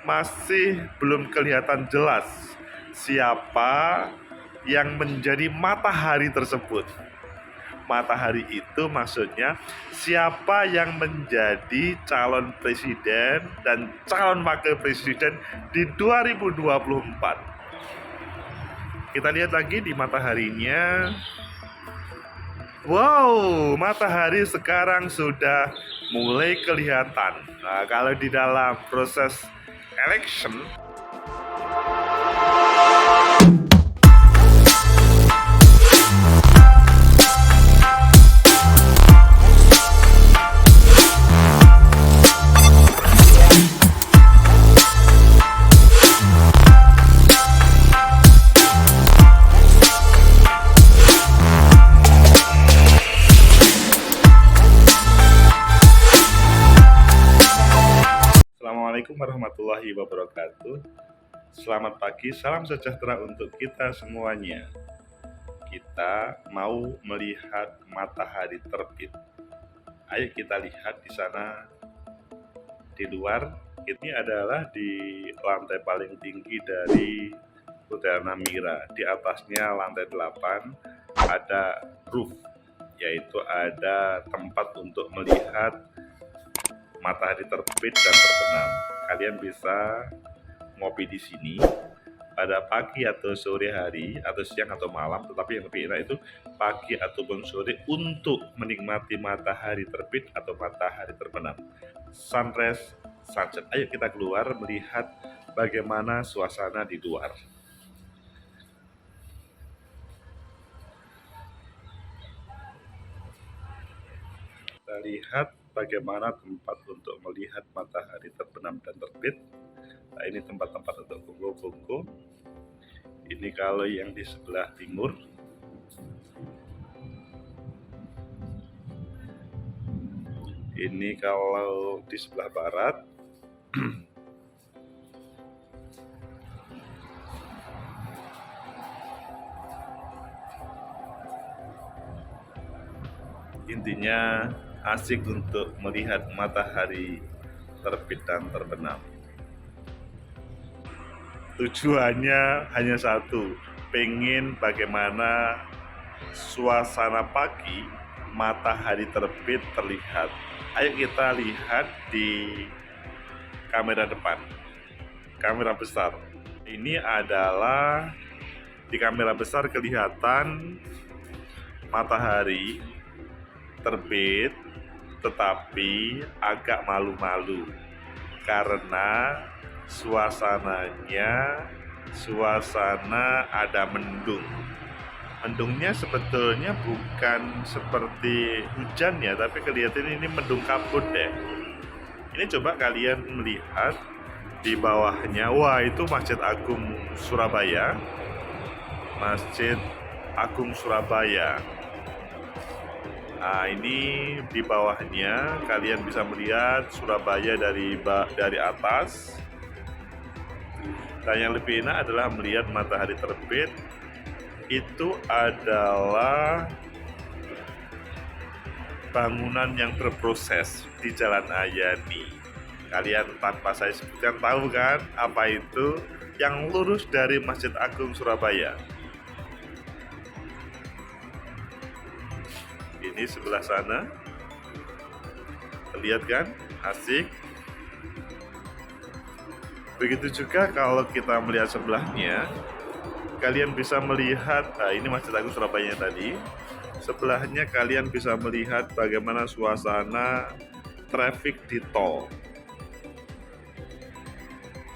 masih belum kelihatan jelas siapa yang menjadi matahari tersebut. Matahari itu maksudnya siapa yang menjadi calon presiden dan calon wakil presiden di 2024. Kita lihat lagi di mataharinya. Wow, matahari sekarang sudah mulai kelihatan. Nah, kalau di dalam proses election, Assalamualaikum warahmatullahi wabarakatuh. Selamat pagi, salam sejahtera untuk kita semuanya. Kita mau melihat matahari terbit. Ayo kita lihat di sana di luar. Ini adalah di lantai paling tinggi dari Hotel Namira. Di atasnya lantai 8 ada roof, yaitu ada tempat untuk melihat matahari terbit dan terbenam. Kalian bisa ngopi di sini pada pagi atau sore hari atau siang atau malam, tetapi yang lebih enak itu pagi ataupun sore untuk menikmati matahari terbit atau matahari terbenam, sunrise, sunset. Ayo kita keluar melihat bagaimana suasana di luar. Kita lihat bagaimana tempat untuk melihat matahari terbenam dan terbit. Nah, ini tempat-tempat untuk kongko-kongko. Ini kalau yang di sebelah timur. Ini kalau di sebelah barat. Intinya asik untuk melihat matahari terbit dan terbenam. Tujuannya hanya satu, pengen bagaimana suasana pagi matahari terbit terlihat. Ayo kita lihat di kamera depan, kamera besar. Ini adalah di kamera besar kelihatan matahari terbit, tetapi agak malu-malu karena suasana ada mendung. Mendungnya sebetulnya bukan seperti hujan ya, tapi kelihatan ini mendung kabut deh. Ini coba kalian melihat di bawahnya. Wah, itu Masjid Agung Surabaya. Masjid Agung Surabaya. Nah, ini di bawahnya kalian bisa melihat Surabaya dari atas. Dan yang lebih enak adalah melihat matahari terbit. Itu adalah bangunan yang berproses di Jalan Ayani. Kalian tanpa saya sebutkan tahu kan apa itu? Yang lurus dari Masjid Agung Surabaya. Ini sebelah sana, lihat kan, asik. Begitu juga kalau kita melihat sebelahnya, kalian bisa melihat, nah ini Masjid Agung Surabaya tadi. Sebelahnya kalian bisa melihat bagaimana suasana traffic di tol.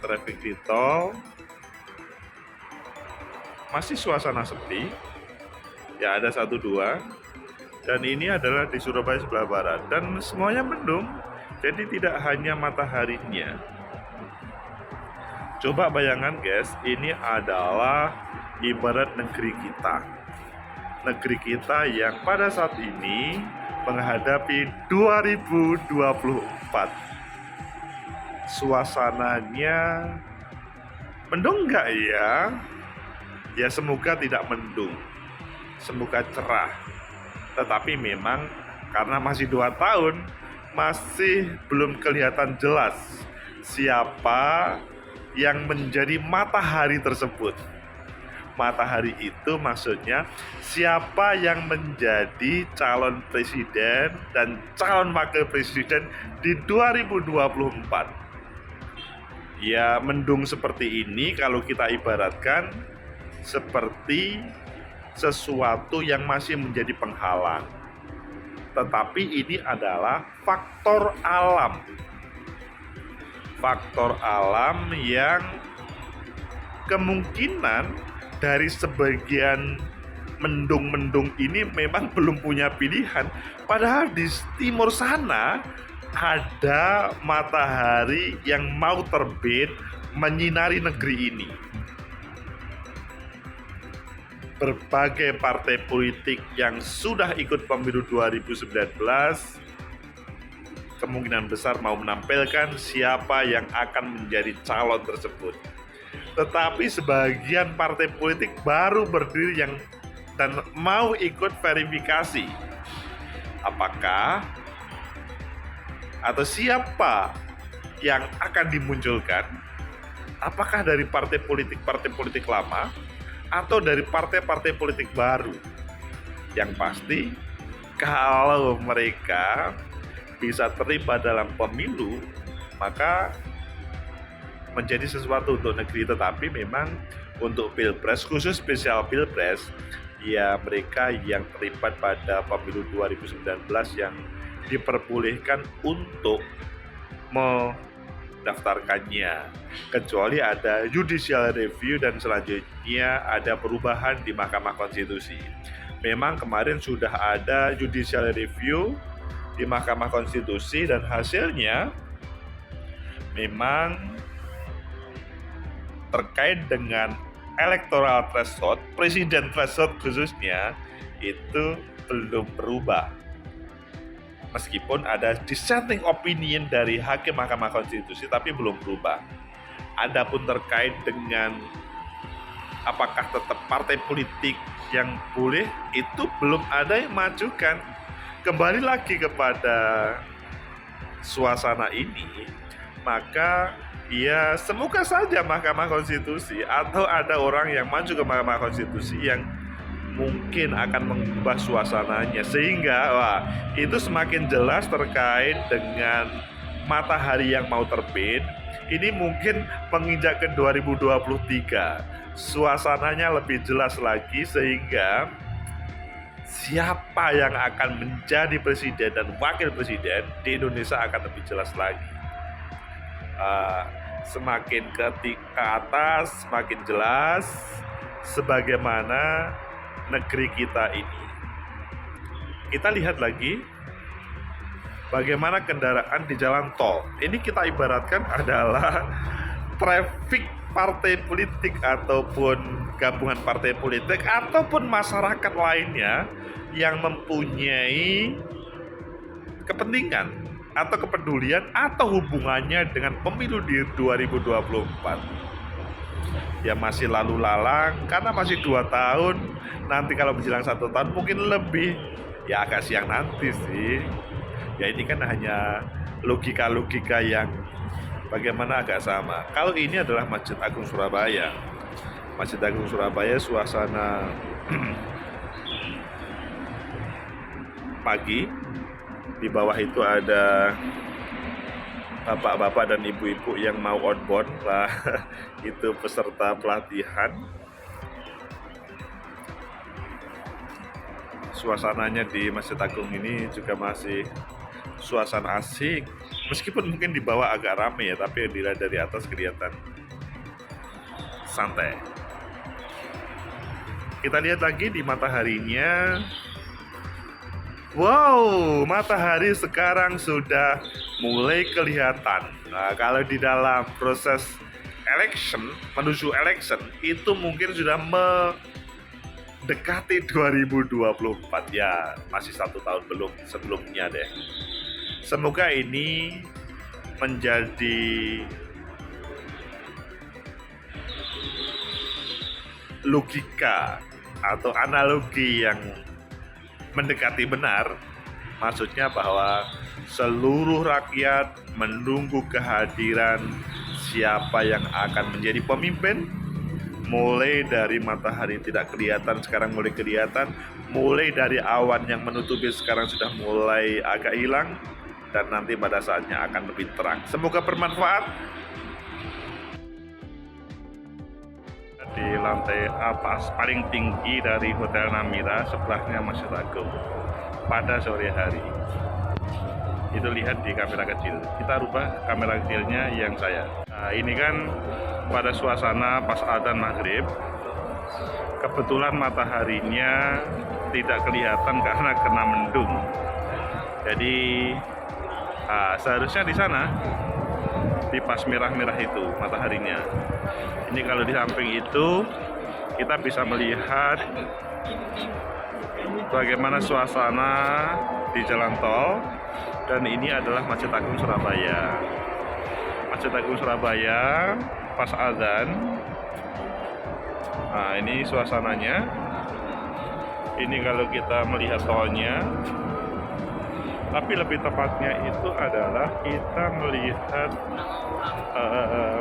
Traffic di tol masih suasana sepi, ya ada 1-2. Dan ini adalah di Surabaya sebelah barat. Dan semuanya mendung, jadi tidak hanya mataharinya. Coba bayangkan guys, ini adalah ibarat negeri kita. Negeri kita yang pada saat ini menghadapi 2024. Suasananya mendung nggak ya? Ya semoga tidak mendung. Semoga cerah. Tetapi memang karena masih 2 tahun, masih belum kelihatan jelas siapa yang menjadi matahari tersebut. Matahari itu maksudnya siapa yang menjadi calon presiden dan calon wakil presiden di 2024. Ya, mendung seperti ini kalau kita ibaratkan seperti sesuatu yang masih menjadi penghalang. Tetapi ini adalah faktor alam. Faktor alam yang kemungkinan dari sebagian mendung-mendung ini memang belum punya pilihan. Padahal di timur sana ada matahari yang mau terbit menyinari negeri ini. Berbagai partai politik yang sudah ikut pemilu 2019 kemungkinan besar mau menampilkan siapa yang akan menjadi calon tersebut. Tetapi sebagian partai politik baru berdiri dan mau ikut verifikasi apakah atau siapa yang akan dimunculkan, apakah dari partai politik lama atau dari partai politik baru. Yang pasti kalau mereka bisa terlibat dalam pemilu, maka menjadi sesuatu untuk negeri. Tetapi memang untuk pilpres, khusus spesial pilpres, ya mereka yang terlibat pada pemilu 2019 yang diperbolehkan untuk mendaftarkannya, kecuali ada judicial review dan selanjutnya ada perubahan di Mahkamah Konstitusi. Memang kemarin sudah ada judicial review di Mahkamah Konstitusi dan hasilnya memang terkait dengan electoral threshold, presiden threshold khususnya, itu belum berubah. Meskipun ada dissenting opinion dari hakim Mahkamah Konstitusi, tapi belum berubah. Adapun terkait dengan apakah tetap partai politik yang boleh, itu belum ada yang majukan. Kembali lagi kepada suasana ini, maka ya semoga saja Mahkamah Konstitusi atau ada orang yang maju ke Mahkamah Konstitusi yang mungkin akan mengubah suasananya, sehingga itu semakin jelas terkait dengan matahari yang mau terbit. Ini mungkin menginjak ke 2023, suasananya lebih jelas lagi, sehingga siapa yang akan menjadi presiden dan wakil presiden di Indonesia akan lebih jelas lagi. Semakin ke atas semakin jelas sebagaimana negeri kita ini. Kita lihat lagi bagaimana kendaraan di jalan tol. Ini kita ibaratkan adalah traffic partai politik ataupun gabungan partai politik ataupun masyarakat lainnya yang mempunyai kepentingan atau kepedulian atau hubungannya dengan pemilu di 2024. Ya masih lalu lalang karena masih 2 tahun, nanti kalau menjelang 1 tahun mungkin lebih, ya agak siang nanti sih. Ya ini kan hanya logika-logika yang bagaimana agak sama. Kalau ini adalah Masjid Agung Surabaya. Masjid Agung Surabaya suasana pagi. Di bawah itu ada bapak-bapak dan ibu-ibu yang mau outbound lah. Itu peserta pelatihan. Suasananya di Masjid Agung ini juga masih suasana asik, meskipun mungkin di bawah agak ramai ya, tapi dilihat dari atas kelihatan santai. Kita lihat lagi di mataharinya. Wow, matahari sekarang sudah mulai kelihatan. Nah, kalau di dalam proses election, menuju election, itu mungkin sudah mendekati 2024 ya, masih 1 tahun belum sebelumnya deh. Semoga ini menjadi logika atau analogi yang mendekati benar, maksudnya bahwa seluruh rakyat menunggu kehadiran siapa yang akan menjadi pemimpin. Mulai dari matahari tidak kelihatan, sekarang mulai kelihatan. Mulai dari awan yang menutupi, sekarang sudah mulai agak hilang. Dan nanti pada saatnya akan lebih terang. Semoga bermanfaat. Di lantai atas paling tinggi dari Hotel Namira, sebelahnya Masjid Agung. Pada sore hari. Itu lihat di kamera kecil. Kita rubah kamera kecilnya yang saya. Nah, ini kan pada suasana pas adzan maghrib. Kebetulan mataharinya tidak kelihatan karena kena mendung. Jadi seharusnya di sana, di pas merah-merah itu mataharinya. Ini kalau di samping itu kita bisa melihat bagaimana suasana di jalan tol. Dan ini adalah Masjid Agung Surabaya. Masjid Agung Surabaya pas adzan. Nah, ini suasananya. Ini kalau kita melihat tolnya. Tapi lebih tepatnya itu adalah kita melihat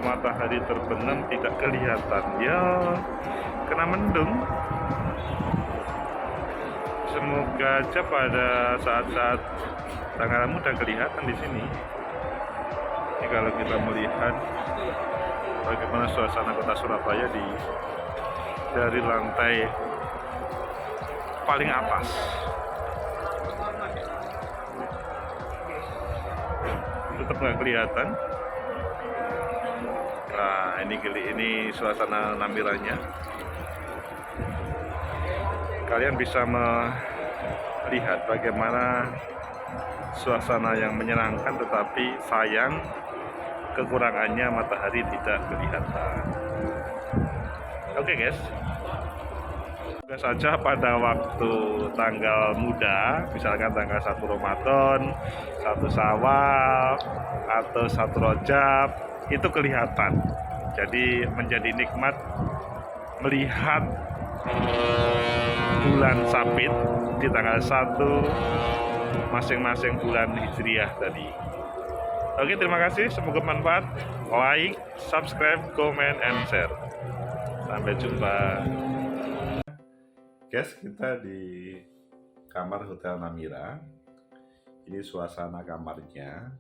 matahari terbenam tidak kelihatan. Ya, kena mendung. Semoga aja pada saat-saat tanggal muda kelihatan di sini. Ini kalau kita melihat bagaimana suasana kota Surabaya dari lantai paling atas. Tetap nggak kelihatan. Nah, ini suasana Namiranya. Kalian bisa melihat bagaimana suasana yang menyenangkan, tetapi sayang kekurangannya matahari tidak kelihatan. Oke guys, semoga saja pada waktu tanggal muda, misalkan tanggal 1 Ramadan, 1 Syawal, atau 1 Rajab, itu kelihatan. Jadi menjadi nikmat melihat bulan sabit di tanggal 1 masing-masing bulan Hijriah tadi. Oke, terima kasih, semoga bermanfaat. Like, subscribe, comment, and share. Sampai jumpa. Guys, kita di kamar Hotel Namira. Ini suasana kamarnya.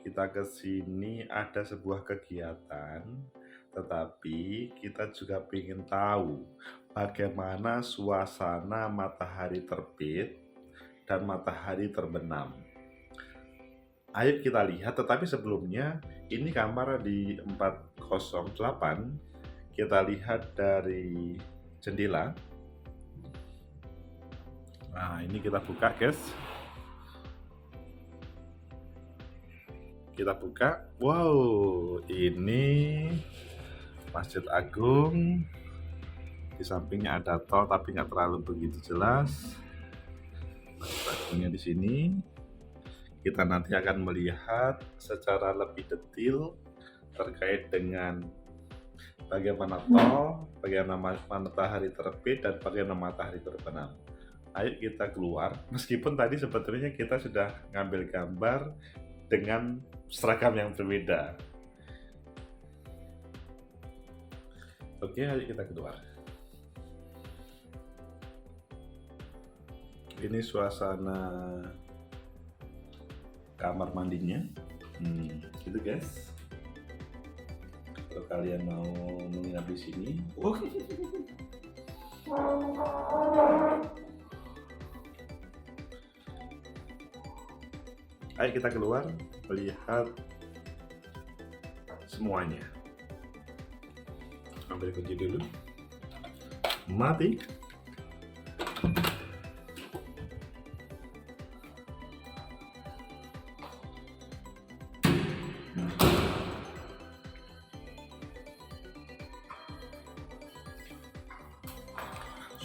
Kita ke sini ada sebuah kegiatan, tetapi kita juga ingin tahu bagaimana suasana matahari terbit dan matahari terbenam. Ayo kita lihat, tetapi sebelumnya ini kamar di 408. Kita lihat dari jendela. Nah, ini kita buka guys. Kita buka. Wow, ini Masjid Agung. Di sampingnya ada tol, tapi nggak terlalu begitu jelas. Masjid Agungnya di sini. Kita nanti akan melihat secara lebih detail terkait dengan bagaimana tol, bagaimana matahari terbit, dan bagaimana matahari terbenam. Ayo kita keluar. Meskipun tadi sebetulnya kita sudah ngambil gambar dengan seragam yang berbeda. Oke, ayo kita keluar. Ini suasana kamar mandinya. Gitu guys. Kalau kalian mau menginap di sini, ayo kita keluar melihat semuanya. Ambil kunci dulu. Mati.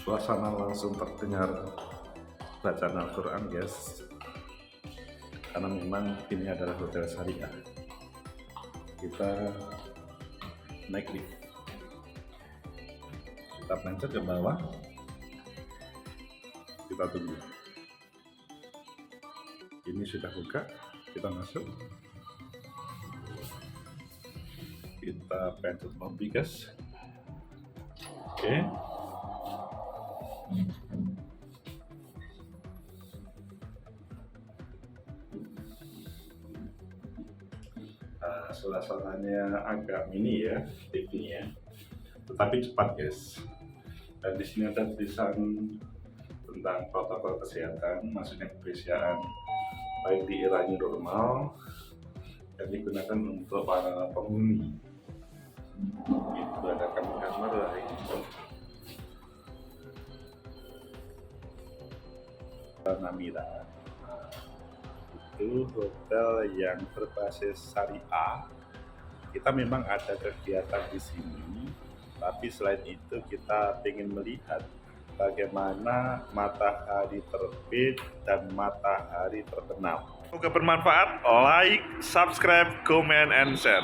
Suasana langsung terdengar bacaan Al-Quran guys, karena memang ini adalah hotel syariah. Kita naik lift, kita pencet ke bawah, kita tunggu. Ini sudah buka, kita masuk. Kita pencet lobby guys. Oke. Suasananya agak mini ya TV-nya, tetapi cepat guys. Dan di sini ada tulisan tentang protokol kesehatan, maksudnya kebersihan baik di era new normal yang digunakan untuk para penghuni. Itu ada kamar-kamar lain. Namira. Itu hotel yang berbasis syariah. Kita memang ada kegiatan di sini, tapi selain itu kita ingin melihat bagaimana matahari terbit dan matahari terbenam. Semoga bermanfaat. Like, subscribe, comment, and share.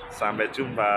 Sampai jumpa.